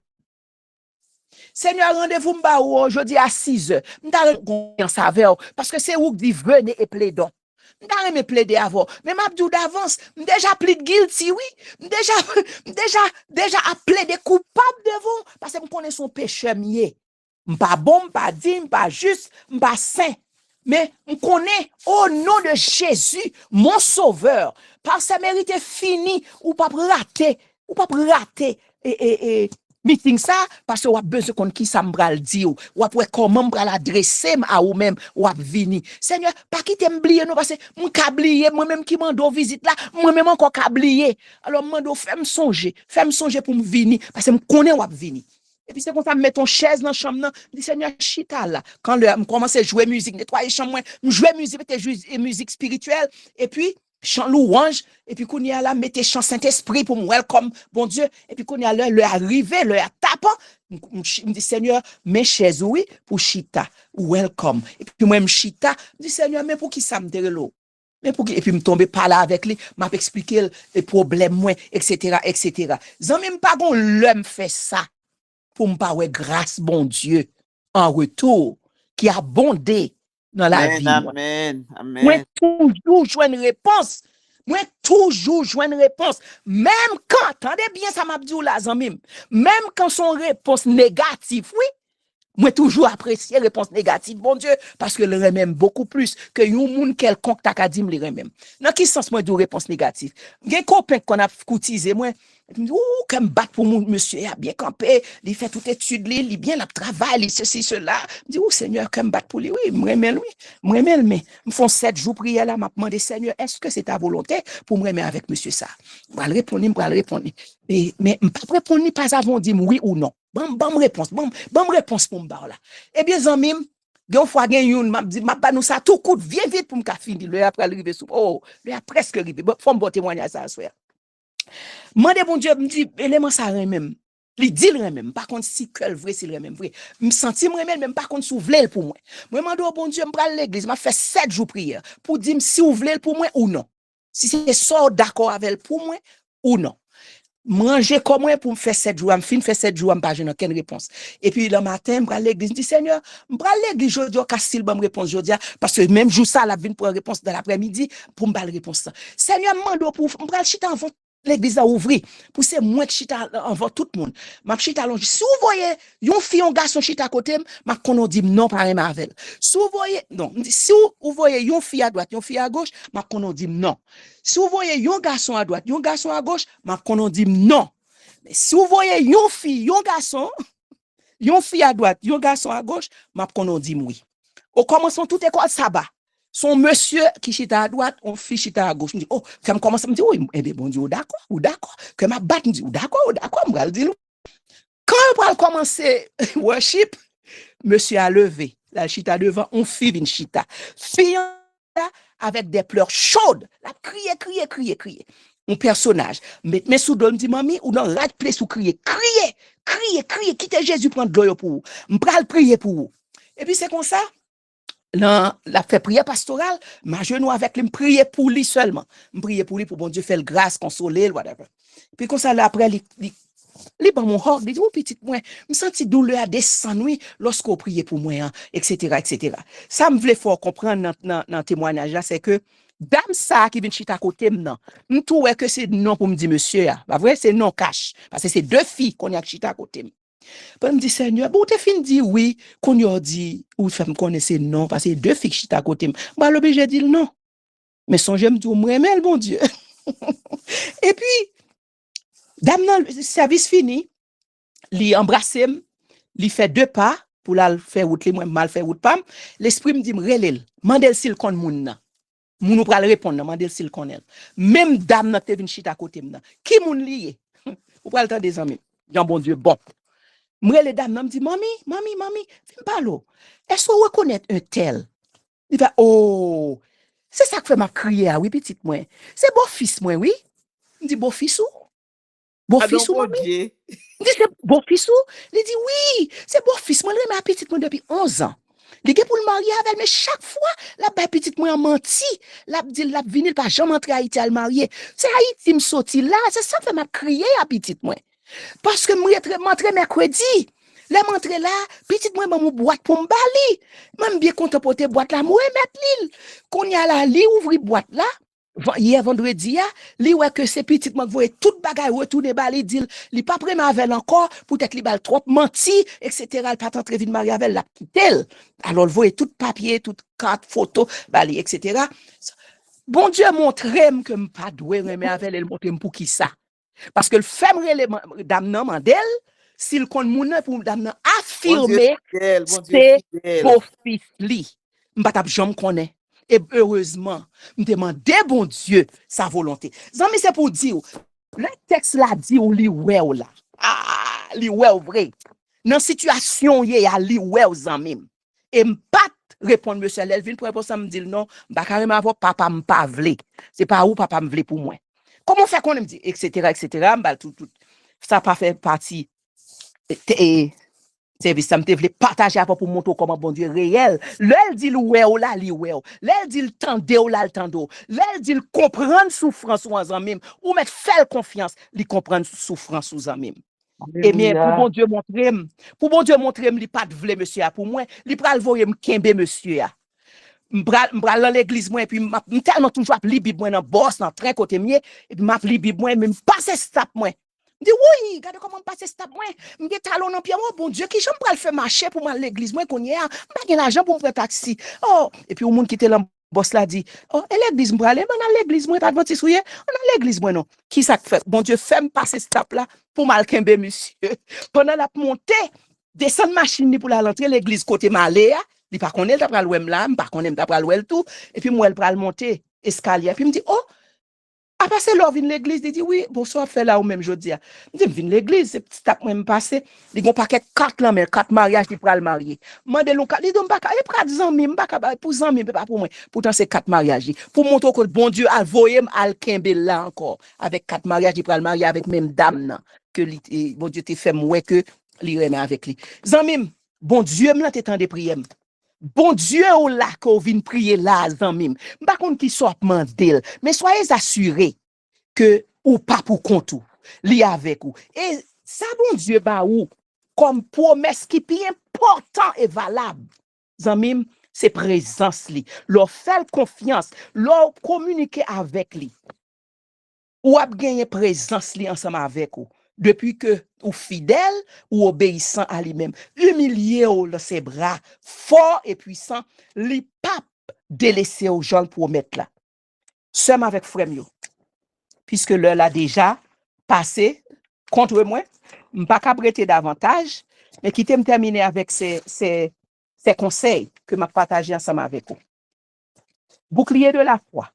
Speaker 3: Seigneur, rendez-vous aujourd'hui à 6 heures. Je saveur parce que c'est où dit venez et plaidons. Je me plaider avant. Mais m'abdou d'avance, déjà plead guilty, oui. Déjà à plaider coupable devant. Parce que je connais son péché mieux. Pas bon, pas digne, pas juste, pas saint. Mais on connaît au nom de Jésus, mon sauveur. Par sa mérite fini, ou pas rater, et meeting ça parce que ou a besoin qu'on qui ça m'bral di ou après comment m'bral adresser à ou même ou a vini Seigneur pas quitter m'oublier non parce que m'kablier moi même qui mando visite là moi même encore kablier alors mando fais-moi songer pour me venir parce que me connais ou a vini et puis c'est comme ça me mettre ton chaise dans chambre là dit Seigneur chita là quand me commence à jouer musique nettoyer chambre moi jouer musique spirituelle et puis chant louange et puis qu'on y a là mettez chant Saint-Esprit pour me welcome bon Dieu et puis qu'on y a le arrivé le tapant me dit Seigneur mes chaises oui pour chita welcome et puis moi me chita me dit Seigneur mais pour qui ça me l'eau mais pour qui et puis me tomber par là avec lui m'a expliqué les problèmes moi etc. Zan même pas gon l'homme fait ça pour me pas ouais grâce bon Dieu en retour qui a bondé dans la vie.
Speaker 7: Amen.
Speaker 3: Moi, toujours joue une réponse. Même quand, attendez bien ça m'a dit là, zanmim. Même quand son réponse négative, oui, moi toujours apprécier réponse négative, bon Dieu, parce que le remède beaucoup plus que yon moun quelconque ta ka di me le remède. Dans quel sens moi de réponse négative? Gen copain qu'on a cotisé moi, me dit ouh comme battre pour mon monsieur a bien campé, il fait toute étude il bien la travail, ceci cela. Me dit ouh Seigneur comme battre pour lui, oui, me remède mais me font 7 jours prière là, m'a demandé Seigneur, est-ce que c'est ta volonté pour me remettre avec monsieur ça? M'pa répondre. Mais m'pa répondre pas avant dire oui ou non. Bon réponse pour m'bar là. Eh bien zanmim, gon fois gen yon m'a dit m'a pas nous ça tout coûte viens vite pour m'ka fini le après arriver sous le a presque arrivé. Faut me témoignage ça soir. Mande bon Dieu me dit élément ça même. Li dit le même par contre si que vrai c'est le même vrai. Me senti même par contre sou vle pour moi. Moi mande bon Dieu me pral l'église m'a fait 7 jours prière pour dire si ou vle pour moi ou non. Si c'est ça d'accord avec pour moi ou non. Manger comme moi pour me faire 7 jours, me fin faire 7 jours, me pas j'ai aucune réponse. Et puis le matin, me pral l'église, me dit Seigneur, me pral l'église jodi ka s'il ba me réponse jodi parce que même jour ça la vinn pour réponse dans l'après-midi pour me pral réponse ça. Seigneur mando pour me pral chita avant l'église a ouvri pour c'est moi qui chita avant tout le monde. M'a chita longe. Si vous voyez yon fille un garçon chita à côté, m'a kono dit non pas avec. Si vous voyez non, si vous voyez yon fille à droite, yon fille à gauche, m'a kono dit non. Si vous voyez yon garçon à droite, yon garçon à gauche, m'a kono dit non. Mais si vous voyez yon fille, yon garçon, yon fille à droite, yon garçon à gauche, m'a kono dit oui. Au commencement tout école sabbat. Son monsieur qui chita à droite, on fille chita à gauche. Me dit oh, quand commence me dit oui, eh bien bon Dieu, d'accord. Que m'a battre me dit d'accord, me dit quand on va commencer worship, monsieur a levé, la chita devant, on fille une chita. Fille avec des pleurs chaudes, la crier. Un personnage. Mais sous me dit mamie ou dans right place ou crier, quittez Jésus prendre gloire pour vous. M'pral prier pour vous. Et puis c'est comme ça. Là, la fait prière pastorale, ma genou avec lui, prier pour lui seulement. Prier pour lui pour bon Dieu faire grâce, consoler, whatever. Puis comme ça là après li ban mon hog, dit oh petit moi, me senti douleur descendre oui lorsqu'on priait pour moi hein, etc. Ça me voulait fort comprendre dans témoignage là c'est que dame ça qui vient chita côté maintenant, m'tou que c'est non pour me dire monsieur pas vrai c'est non cash parce que c'est deux filles qu'on y a chita côté. Puis me dit Seigneur, bon, t'es fin dit oui, qu'on y a dit, ou fait me connaître non, parce que deux filles qui à côté, bah, l'obligé dit non. Mais songez me dire, moi, mais bon Dieu. Et puis, dame, le service fini, li embrasse, li fait deux pas, pour la faire route, li moi mal faire route pam, l'esprit me dit, relève, mandel s'il kon moun nan. Moun ou pral répondre, mandel s'il connaît. Même dame nan te vin chita à côté m'nan. Qui moun lié? Ou pral tan des amis. Jean bon Dieu, bon. M're les dames nan me dit, mami, viens parler. Est-ce que vous reconnaissez un tel? Il va, oh, c'est ça que fait m'a crier, oui, petite moi. C'est beau fils moi, oui. Il dit, beau fils ou? Beau fils ou, mami? Il dit, c'est beau fils ou? Il dit, oui, c'est beau fils moi, ma petite moi depuis 11 ans. Il dit, pour le marier avec, mais chaque fois, la petite moi a menti. La dit, la vinil pas jamais entrer à Haïti à le marier. C'est Haïti me sorti là, c'est ça que fait m'a crier à petite moi. Parce que moi, rentre mercredi. Là, rentre là, petite moi, mon boîte pour m'bali. Même bien content pour te boîte là, moi, mettre l'île. Qu'on y a là, li ouvri boîte là. Hier, vendredi, li ouais que c'est petite moi, voyez toute bagaille retourner bali, dit, li pas prêt avec encore, peut-être li bal trop menti, etc. Le pas très vite marié avec la petite. Alors, le voyez tout papier, toute carte, photo, bali, etc. Bon Dieu, montre-moi que m'pas doué, mais avec elle, montre-moi pour qui ça. Parce que le femme les dame nan mandel, s'il kon moun pour dame nan affirmer c'est beau fils li. M'pa tap jam connaît. Et heureusement, me demander bon Dieu sa volonté. Zami c'est pour dire le texte là dit ou li ouais ou là. Ah, li ouais ou vrai. Dans situation y a li ouais ou zami. Et m'pa répondre monsieur Lelvin pour ça me dit non, m'pa carrément avoir papa m'pa vle. C'est pas où papa me vle pour moi. Comment faire qu'on me dit, etc., tout, ça pas fait partie service, ça me te voulait partager pour montrer comment bon Dieu réel. L'elle dit le ouais ou là, li ouais. L'elle dit le tende ou là, le tendo. L'elle dit le comprendre souffrance ou en même, ou mettre faire confiance, li comprendre souffrance ou en même. Et bien, pour bon Dieu montrer, li pas de vle monsieur pour moi, li pral voyer m'kembe monsieur. M'bral dans l'église moi et puis m'a tellement toujours li bib moi dans boss dans train côté mieux et puis m'a li bib moi même passer stop moi dit oui regarde comment passer stop moi m'gè talon dans pied moi bon Dieu qui j'aime pral faire marcher pour moi l'église moi qu'on y a pas gain l'argent pour me prendre taxi oh et puis au monde qui était là boss là dit oh et l'église m'bral dans l'église moi pas de souyer on dans l'église moi non qui ça fait bon Dieu fait me passer stop là pour mal kembe monsieur pendant la montée descendre machine pour la rentrer l'église côté malé il pas connaît t'a pral ouem là pas connaît t'a pral ouel tout et puis moi elle pral monter escalier puis me dit oh a passé là vinn l'église il dit oui bonsoir fait là ou même jodi a me dit vinn l'église c'est petit tape moi me passer il gon paquet 4 là mais 4 mariages il pral marier mandé l'on il don pas il pral zanmi pas pour zanmi pas pour moi pourtant c'est 4 mariages pour montrer que bon Dieu a voyé al kembe là encore avec 4 mariages il pral marier avec même dame là que bon Dieu te fait moi que li remet avec lui zanmi bon Dieu me t'étant de prière. Bon Dieu ou là qu'on vient prier là zanmim. Par contre qui soit mandel, mais soyez assurés que ou pas pour compte ou li avec ou. Et ça bon Dieu ba ou comme promesse qui est important et valable. Zanmim, c'est présence li. Leur faire confiance, leur communiquer avec lui. Ou a gagné présence li ensemble avec ou. Depuis que ou fidèle ou obéissant à lui-même, humilié dans ses bras, fort et puissant, li pape délaissé aux gens pour mettre là. Seul avec frère yo. Puisque l'heure a déjà passé contre moi, m'pas ka prêter davantage, mais qui t'aime terminer avec ces conseils que m'a partagé ensemble avec vous. Bouclier de la foi.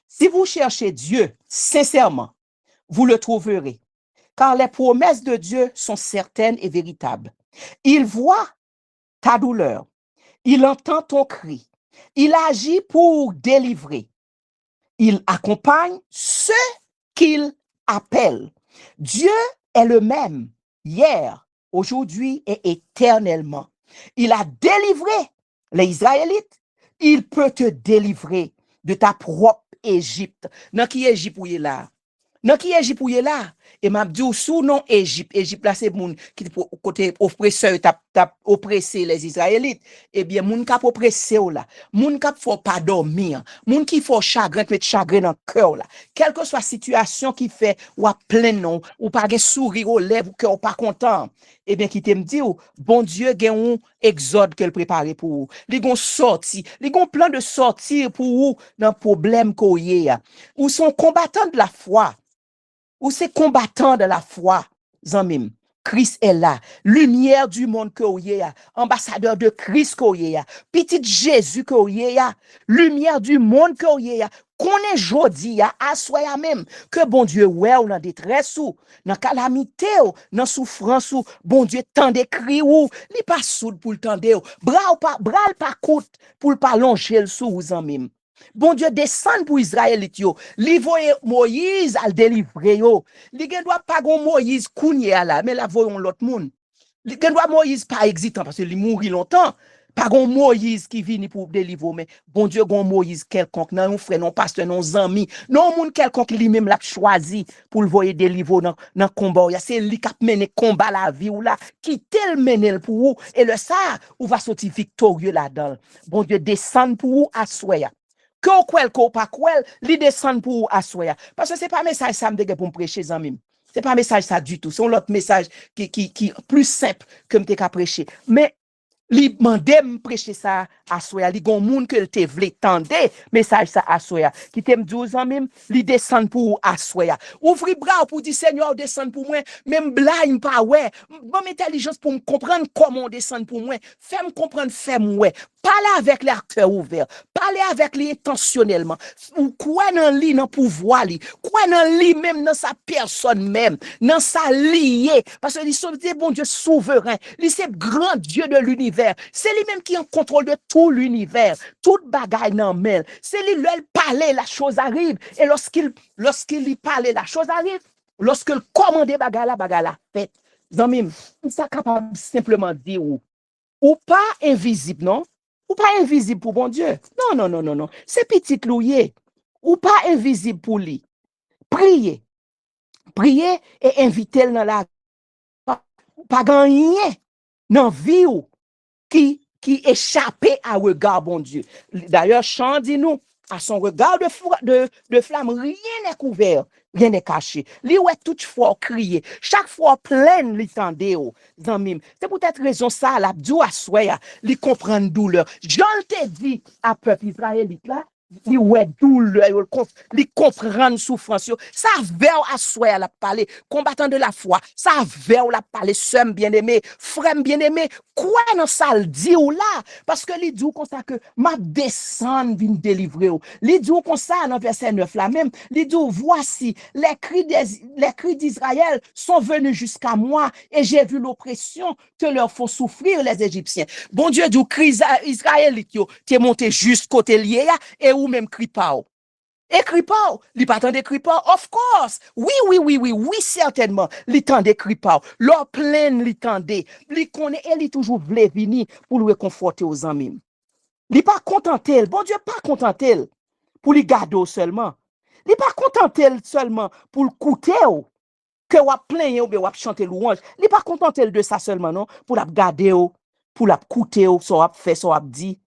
Speaker 3: Si vous cherchez Dieu sincèrement, vous le trouverez. Car les promesses de Dieu sont certaines et véritables. Il voit ta douleur, il entend ton cri, il agit pour délivrer, il accompagne ceux qu'il appelle. Dieu est le même hier, aujourd'hui et éternellement. Il a délivré les Israélites, il peut te délivrer de ta propre Égypte. Dans qui Égypte ou là? Dans qui Égypte ou là? et m'a dit sous non Égypte là c'est moun qui côté oppresseur t'a oppressé les Israélites, eh bien moun k'ap oppressé ou là, moun k'ap faut pas dormir, moun qui faut chagrin mettre chagrin dans cœur là, quelle que soit situation qui fait ou à plein non ou pas gen sourire aux lèvres ou cœur pas content, eh bien qui te me dit bon Dieu gen un exode qu'elle préparé pour vous, li gon sorti, li gon plan de sortir pour vous dans problème ko yé ou sont combattants de la foi. Ou c'est combattant de la foi, zanmim. Christ est là, lumière du monde que vous y a, ambassadeur de Christ que vous y a, petit Jésus que vous y a, lumière du monde que vous y a, qu'on est jodi à assoya même que bon Dieu ouais ou dans détresse ou dans calamité ou dans souffrance ou bon Dieu tant d'écrit ou li pas soude pour le tendre ou bras pas coûte pour pas longer le sou zanmim. Bon Dieu descend pour Israélite yo, li voye Moïse al délivrer yo. Li gen doit pas gon Moïse kounye là, mais la voyon l'autre monde. Li gen doit Moïse pas existant parce que li mouri longtemps. Pas gon Moïse qui vini pour délivrer, mais bon Dieu gon Moïse quelconque, non un frère, non pasteur, non ami, non moun quelconque li même l'a choisi pour le voyer délivrer dans combat. C'est lui qui a mené combat la vie ou là, qui tel mené pour vous et le ça ou va sortir victorieux là-dedans. Bon Dieu descend pour vous à soya. Que ou kwel, que ou pas kwel, li descend pour assoya. Parce que c'est pas message ça me pour me prêcher zanmim. C'est pas message ça du tout. C'est l'autre message qui plus simple que me te ka prêcher. Mais li mande me prêcher ça assoya, li gon moun que te vle tande message ça assoya. Qui te me dit zanmim, li descend pour assoya. Ouvri bras pour dire Seigneur descend pour moi, même blague pas ouais. Bon intelligence pour me comprendre comment on descend pour moi. Fais me comprendre, fais moi. Parlez avec les cœur ouvert, parlez avec lui intentionnellement. Ou quoi dans lui dans pouvoir lui, quoi dans lui même dans sa personne même, dans sa lié parce que c'est bon Dieu souverain, lui c'est grand Dieu de l'univers. C'est lui même qui est en contrôle de tout l'univers, toute bagaille dans mêle. C'est lui le parler la chose arrive et lorsqu'il lui parle la chose arrive, lorsqu'il commande bagaille la fait. Zanmim, ça capable simplement dire ou pas invisible non? Ou pas invisible pour bon Dieu. Non. C'est petit loué. Ou pas invisible pour lui. Priez. Priez et invitez-le dans la vie. Pas gagner dans vie qui échappait à regard bon Dieu. D'ailleurs, chant dit nous, à son regard de flamme, rien n'est couvert, rien n'est caché. Li ouais toutefois crier, chaque fois pleine li tende zanmim. C'est peut-être raison ça la dou assoya, li comprendre douleur. Jean te dit à peuple israélite là, li ouais douleur, li comprendre souffrance. Ça vers assoya la parler, combattant de la foi, ça vers la parler somme bien-aimé, frère bien-aimé, quoi dans ça le dit ou là parce que li dit comme ça que m'a descend vinn délivrer ou. Li dit comme ça dans verset 9 là même, li dit voici les cris d'Israël sont venus jusqu'à moi et j'ai vu l'oppression que leur font souffrir les Égyptiens. Bon Dieu dit cris israélite yo, t'es monté jusqu'au côté lié et ou même cri pas. Écrit pas, li pas tande cri pas, of course. Oui, certainement. Li tande cri pas. L'or pleine li tande. Li connaît et li toujours vle vini pour le réconforter aux amis. Li pas contentel, bon Dieu pas contentel pour li garder seulement. Li pas contentel seulement pour le coûter que ou plein ou ou chanter louange. Li pas contentel de ça seulement non, pour la garder pour la coûter so a fait so a dit.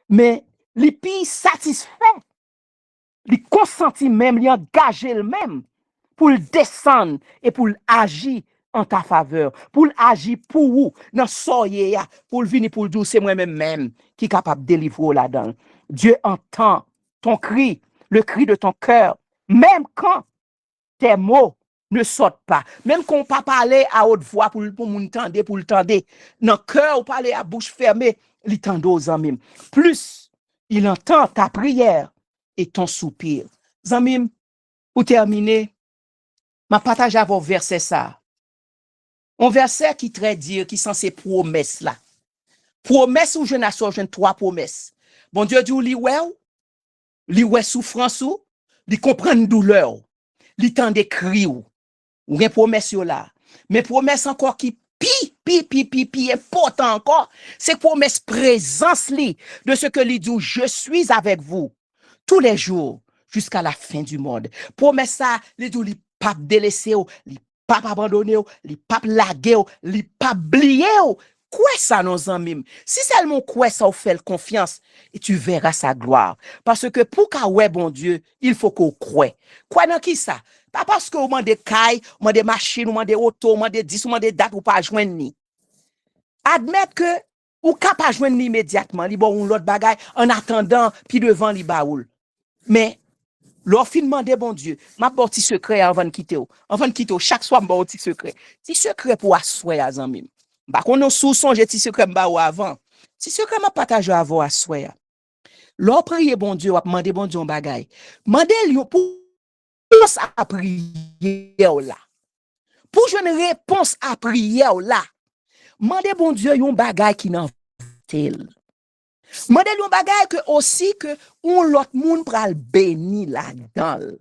Speaker 3: Mais li pi satisfait. Il consentit même, il engage le même pour le descendre et pour agir en ta faveur, pour agir pour vous, dans soyez pour venir pour dire c'est moi-même qui est capable de délivrer là-dedans. Dieu entend ton cri, le cri de ton cœur, même quand tes mots ne sortent pas, même quand on pas parler à haute voix pour m'entendre, pour le tendre, dans le cœur ou parler à bouche fermée, il tend aux amis. Plus il entend ta prière et ton soupir. Zamim, pour terminer, ma partage à vos versets ça. Un verset qui traite dire qui sont ces promesses là. Promesses ou je n'assois trois promesses. Bon Dieu dit li ouais souffrance ou, li comprendre douleur, li tend des cris ou gen promesse yo là. Mais promesse encore qui pi important encore, c'est promesse présence li de ce que li dit je suis avec vous tous les jours jusqu'à la fin du monde. Promesse ça, li dit li pas délaisser ou, li pas abandonné, li pas lagué, li pas oublié. Quoi ça, nos amis? Si seulement quoi ça ou fait confiance, et tu verras sa gloire. Parce que pour qu'à ouais, bon Dieu, il faut qu'on croie. Quoi dans qui ça? Pas parce que vous demandez caille, vous demandez machine, vous demandez auto, vous demandez 10, vous demandez date, ou pas joindre ni. Admettre que ou capable joindre ni immédiatement, li bon l'autre bagaille en attendant puis devant li baoul. Mais l'or fin demander bon Dieu, m'a bon petit secret avant de quitter. Avant de quitter, chaque soir m'a bon petit secret. Petit secret pour assoyer à zanmim. Ba qu'on sous songe petit secret m'a ou avant. Petit secret m'a partager avant assoyer. L'or prier bon Dieu, a demander bon Dieu un bagaille. Demander lui pour réponse à prière là. Pour jouer une réponse à prière là. Mandez bon Dieu yon bagay qui nan tel. Mandez yon bagay que aussi que on l'autre moun pral béni là-dedans.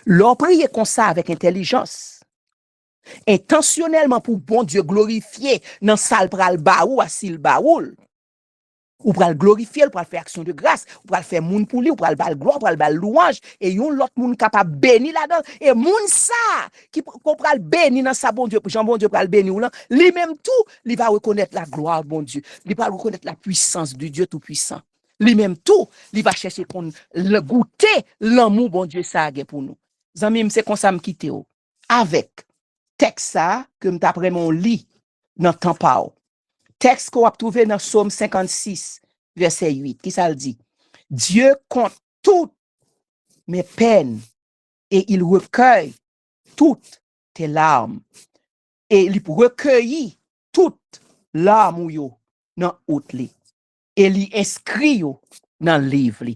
Speaker 3: L'on prier comme ça avec intelligence. Intentionnellement pour bon Dieu glorifier dans salle pral baou asil baoul. Ou pral glorifier, ou pral faire action de grâce, ou pral faire moun pour lui, ou pral bal gloire, ou pral bal louange, et yon l'autre moun capable béni là-dedans, et moun ça, qui pral béni dans sa bon Dieu, Jean bon Dieu pral béni ou là, lui même tout, il va reconnaître la gloire bon Dieu, il va reconnaître la puissance du Dieu tout-puissant. Lui même tout, il va chercher qu'on le goûter l'amour bon Dieu ça a pour nous. Zanmim, c'est comme ça me quitter avec texte ça que m't'apprend mon lit dans temps pa. Texte qu'on a trouvé dans Psaume 56, verset 8, qui ça le dit? Dieu compte toutes mes peines et il recueille toutes tes larmes. Et il recueillit toutes larmes ou yo dans outli. Et il inscrit yo dans le livre.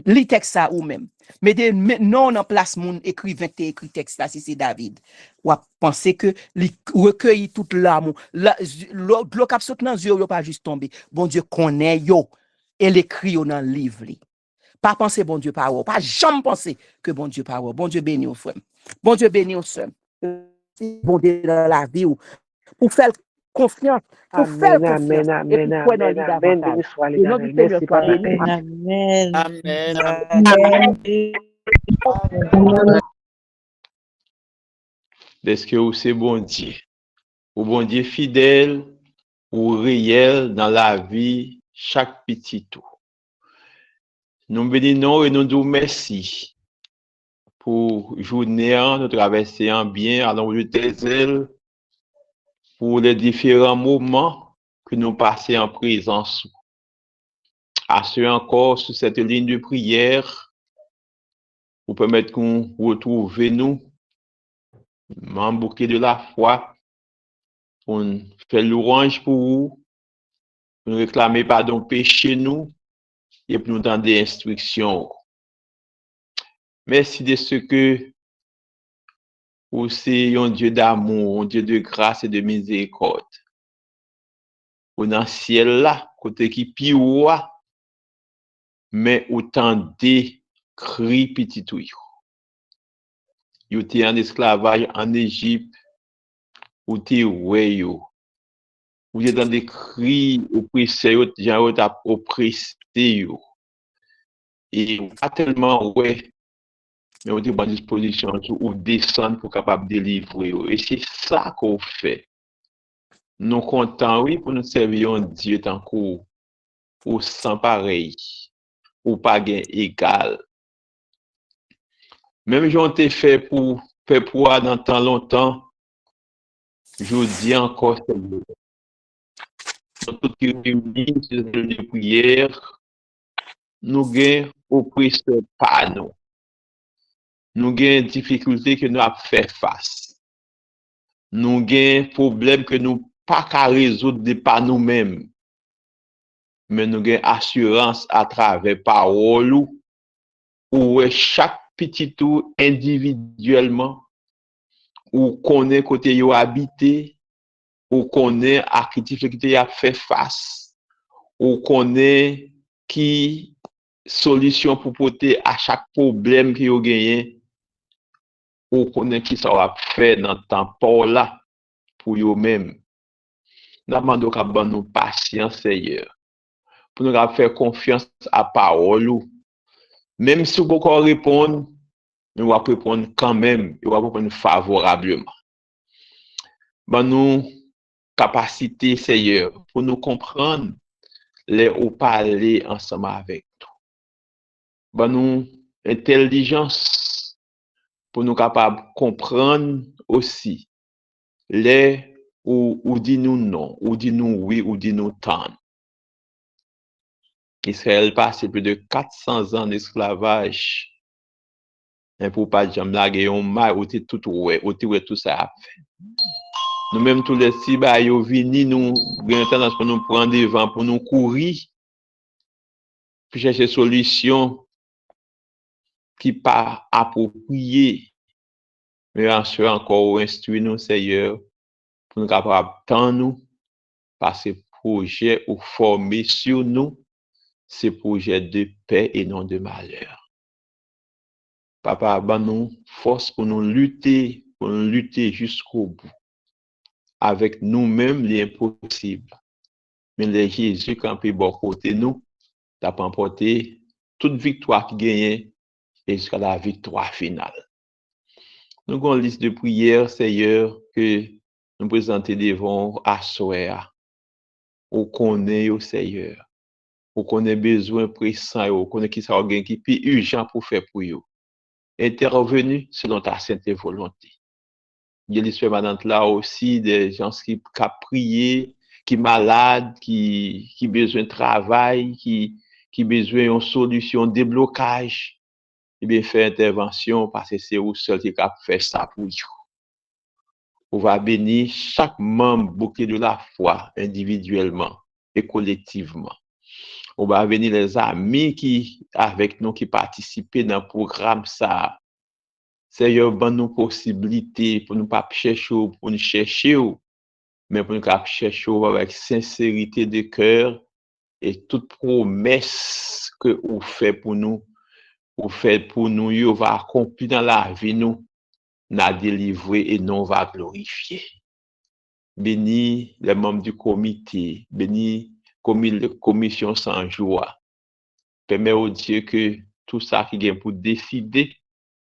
Speaker 3: Li texte ça ou même. Mais non en place moun écrivain écrit texte là si c'est David. Ou a penser que il recueillit toute l'âme. L'eau cap saute dans yeux yo pas juste tomber. Bon Dieu connaît yo et l'écrit yo dans le livre. Pas penser bon Dieu parole, pas jamais penser que bon Dieu parole. Bon Dieu béni au frère. Bon Dieu béni au sœur. Bon Dieu dans la vie ou pour faire confiance, pour faire confiance.
Speaker 2: Amen, amen, amen, amen. Béni soit l'Éternel. Merci, Papa.
Speaker 7: Amen.
Speaker 5: Amen.
Speaker 8: Est-ce que c'est bon Dieu? Ou bon Dieu fidèle ou réel dans la vie, chaque petit tout. Nous bénissons et nous disons merci pour journée, nous traverser en bien, allons de tes ailes, pour les différents moments que nous passons en présence. Assurez encore sur cette ligne de prière pour permettre qu'on retrouve nous, membres de la foi, pour faire l'orange pour vous, pour réclamer pardon péché nous et pour nous donner des instructions. Merci de ce que vous êtes un Dieu d'amour, un Dieu de grâce et de miséricorde. Ou dans le ciel là, côté qui pire, mais autant de cris petit tout. Vous étiez en esclavage en Égypte, vous étiez royaux. Vous êtes dans des cris oppressés, gens oppressé. Et pas tellement ouais, mais vous êtes en disposition pour descendre pour capable délivrer. Et c'est ça qu'on fait. Nous comptons, oui, pour nous servir un Dieu tant qu'on ou sans pareil, ou pas gain égal. Même j'en t'ai fait pour faire pour dans tant longtemps, je dis encore c'est bon. Dans toutes les de prière, nous gagnons oppresseur pas nous. Nous gagnons difficultés que nous avons fait face. Nous gagnons problèmes que nous pas qu'à résoudre de par nous-mêmes. Mais nous gagnons assurance à travers parole ou chaque petit tour individuellement ou connaît côté yo habité ou connaît à qui difficulté a fait face ou connaît qui solution pour porter à chaque problème qui yo gagné ou connaît qui ça va faire dans temps pour là pour yo même. Nous demandons qu'à nous patience Seigneur pour nous faire confiance à parole. Même si vous pouvez répondre, nous va répondre quand même, il va répondre favorablement. Ben nous capacité, Seigneur, pour nous comprendre, les ou parler ensemble avec nous. Ben nous intelligence pour nous capables de comprendre aussi les ou dit nous non, ou dit nous oui, ou dit nous tant. Israël passe plus de 400 ans d'esclavage. Et pour pas jamais blaguer, on m'a ou tout ouais, ou tout ça a fait. Nous-mêmes, tous les six, yo vini, nous, avons tendance pour nous prendre devant, pour nous courir, pour chercher solution qui pas appropriée, mais ensuite encore instruire nous, Seigneur, pour nous capables tant nous, parce que projet ou former sur nous, c'est projet de paix et non de malheur. Papa, ben nous force pour nous lutter jusqu'au bout. Avec nous-mêmes, l'impossible. Mais les Jésus, quand il est bon côté nous, t'as pas emporté toute victoire qui gagne et jusqu'à la victoire finale. Nous avons une liste de prières, Seigneur, que nous présentons devant à soir. On connaît au Seigneur. On connaît besoin pressant, on connaît qui ça gagne qui plus urgent pour faire pour eux. Intervenu selon ta sainte volonté. Il y a l'histoire maintenant là aussi des gens qui prié, qui malades, qui besoin de travail, qui besoin d'une solution, déblocage. Eh bien, faire intervention parce que c'est vous seul qui cap faire ça pour vous. On va bénir chaque membre de la foi individuellement et collectivement. On va bénir les amis qui avec nous qui participent dans le programme ça. Seigneur, bonne nous possibilité pour nous pas chercher, pour nous chercher, mais pour nous chercher avec sincérité de cœur et toute promesse que vous faites pour nous, vous va accomplir dans la vie, nous, n'a délivré et nous va glorifier. Bénis les membres du comité, bénis la commission sans joie. Permets au Dieu que tout ça qui vient pour décider,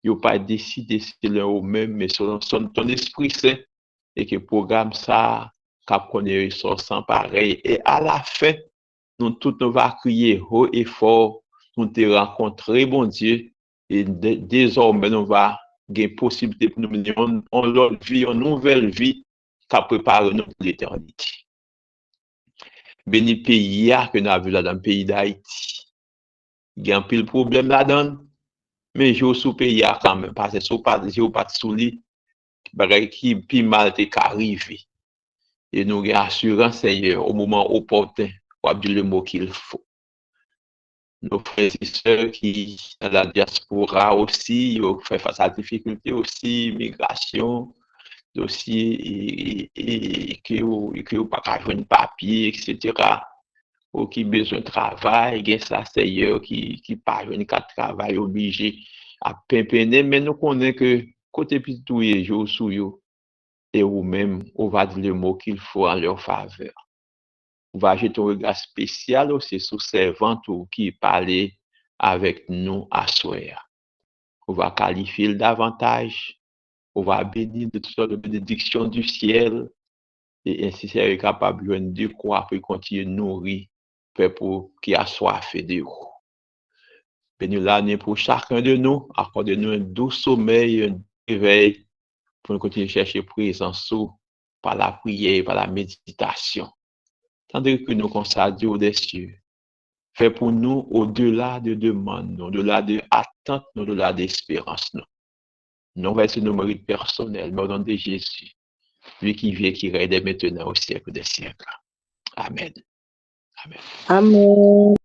Speaker 8: il n'y a pas décidé selon eux-mêmes, mais selon ton esprit saint, et que le programme ça, cap connaît sans pareil. Et à la fin, nous tous nous va crier haut et fort, nous te rencontrer, bon Dieu, et désormais nous va gagner possibilité pour nous mener en l'autre vie, en nouvelle vie, qu'a préparé nous pour l'éternité. Béni pays que nous avons là dans le pays d'Haïti. Il y a un peu de problème là-dedans. Mais je suis pays quand même, parce que si je ne pas sous lui, qui plus mal est arrivé. Et nous avons assurance, Seigneur, au moment opportun, pour dire le mot qu'il faut. Nos frères et sœurs qui dans la diaspora aussi, ils fait face à la difficulté aussi, migration, dossier, et que vous pas qu'à jouer un papier, etc. Ou qui besoin de travail, il y a ça, Seigneur, qui pas jouer un travail obligé à pimpiner, mais nous connaissons que côté pitou et jour sous yo, et vous-même, on va dire le mot qu'il faut en leur faveur. On va jeter un regard spécial aussi sur servantes qui parlaient avec nous à soir. On va qualifier davantage, on va bénir de toutes sortes de bénédictions du ciel, et ainsi c'est capable de croire pour continuer de nourrir, pour qui a soif de vous. Bénis l'année pour chacun de nous, accorde-nous un doux sommeil, un réveil, pour nous continuer à chercher présence par la prière, par la méditation. Tandis que nous consacrons aux des cieux, fais pour nous au-delà de demandes, au-delà de attentes, au-delà d'espérances. Non verser nos mérites personnels, mais au nom de Jésus, lui qui vient, qui règne maintenant au siècle des siècles. Amen. Amen.
Speaker 2: Amen.